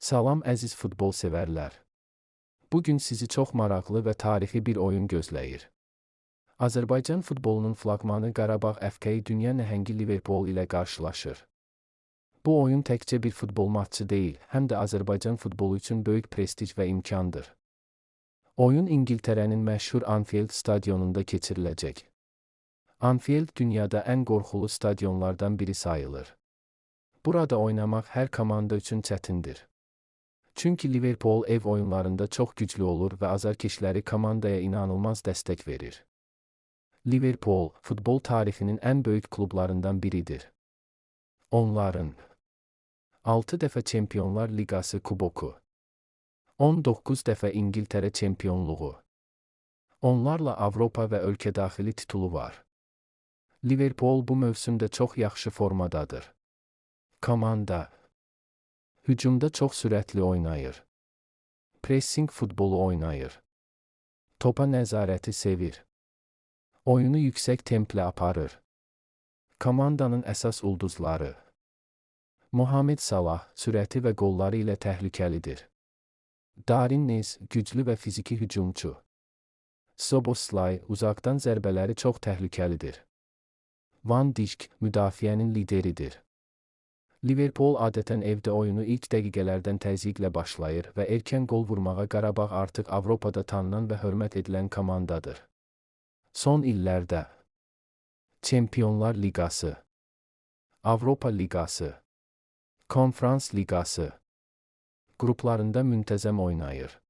Salam əziz futbol sevərlər. Bugün sizi çox maraqlı və tarixi bir oyun gözləyir. Azərbaycan futbolunun flaqmanı Qarabağ FK dünya nəhəngi Liverpool ilə qarşılaşır. Bu oyun təkcə bir futbol matçı deyil, həm də Azərbaycan futbolu üçün böyük prestij və imkandır. Oyun İngiltərənin məşhur Anfield stadionunda keçiriləcək. Anfield dünyada ən qorxulu stadionlardan biri sayılır. Burada oynamaq hər komanda üçün çətindir. Çünki Liverpool ev oyunlarında çox güclü olur və azarkeşləri komandaya inanılmaz dəstək verir. Liverpool, futbol tarixinin ən böyük klublarından biridir. Onların 6 dəfə Çempionlar Liqası kuboku, 19 dəfə İngiltərə çempionluğu, onlarla Avropa və ölkədaxili titulu var. Liverpool bu mövsümdə çox yaxşı formadadır. Komanda hücumda çox sürətli oynayır. Pressing futbolu oynayır. Topa nəzarəti sevir. Oyunu yüksək templə aparır. Komandanın əsas ulduzları Mohamed Salah sürəti və qolları ilə təhlükəlidir. Darwin Núñez güclü və fiziki hücumçu. Szoboszlai uzaqdan zərbələri çox təhlükəlidir. Van Dijk müdafiənin lideridir. Liverpool adətən evdə oyunu ilk dəqiqələrdən təzyiqlə başlayır və erkən qol vurmağa Qarabağ artıq Avropada tanınan və hörmət edilən komandadır. Son illərdə Çempionlar Liqası, Avropa Liqası, Konferans Liqası qruplarında müntəzəm oynayır.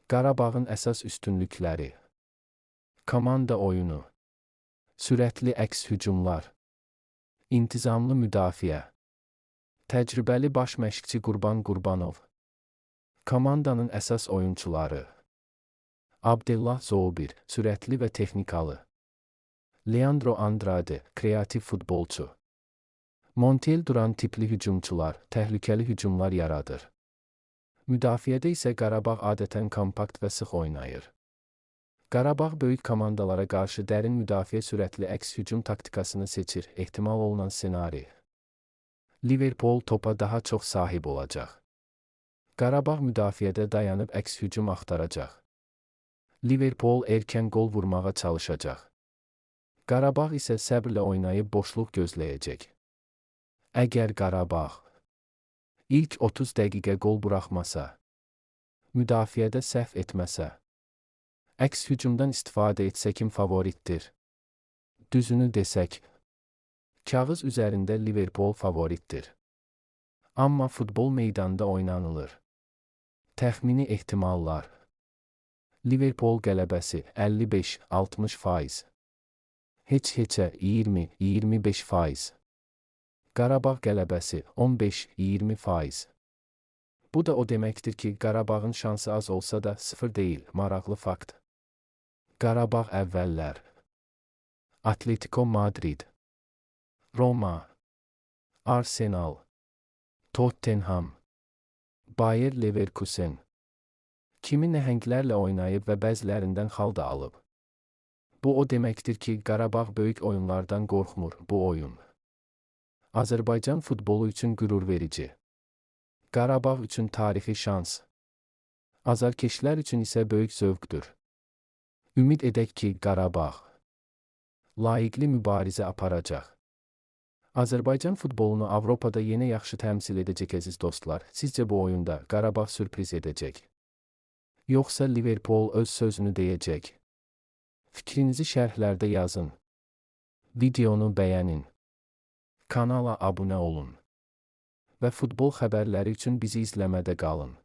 Qarabağın əsas üstünlükləri: komanda oyunu, sürətli əks hücumlar, intizamlı müdafiə, təcrübəli baş məşqçi Qurban Qurbanov, komandanın əsas oyunçuları: Abdellah Zoubir, sürətli və texnikalı, Leandro Andrade, kreativ futbolçu, Montiel Duran tipli hücumçular, təhlükəli hücumlar yaradır. Müdafiədə isə Qarabağ adətən kompakt və sıx oynayır. Qarabağ böyük komandalara qarşı dərin müdafiə sürətli əks hücum taktikasını seçir, ehtimal olunan ssenari. Liverpool topa daha çox sahib olacaq. Qarabağ müdafiədə dayanıb əks hücum axtaracaq. Liverpool erkən qol vurmağa çalışacaq. Qarabağ isə səbrlə oynayıb boşluq gözləyəcək. Əgər Qarabağ ilk 30 dəqiqə qol buraxmasa, müdafiədə səhv etməsə, əks hücumdan istifadə etsə kim favoritdir? Düzünü desək, kağız üzərində Liverpool favoritdir. Amma futbol meydanda oynanılır. Təxmini ehtimallar: Liverpool qələbəsi 55-60%, heç-heçə 20-25%, Qarabağ qələbəsi 15-20%. Bu da o deməkdir ki, Qarabağın şansı az olsa da sıfır deyil. Maraqlı fakt: Qarabağ əvvəllər Atletico Madrid, Roma, Arsenal, Tottenham, Bayer Leverkusen kimi nəhənglərlə oynayıb və bəzilərindən xal da alıb. Bu o deməkdir ki, Qarabağ böyük oyunlardan qorxmur. Bu oyun Azərbaycan futbolu üçün qürur verici. Qarabağ üçün tarixi şans. Azarkeşlər üçün isə böyük zövqdür. Ümid edək ki, Qarabağ layiqli mübarizə aparacaq. Azərbaycan futbolunu Avropada yenə yaxşı təmsil edəcək əziz dostlar. Sizcə bu oyunda Qarabağ sürpriz edəcək? Yoxsa Liverpool öz sözünü deyəcək? Fikrinizi şərhlərdə yazın. Videonu bəyənin. Kanala abunə olun. Və futbol xəbərləri üçün bizi izləmədə qalın.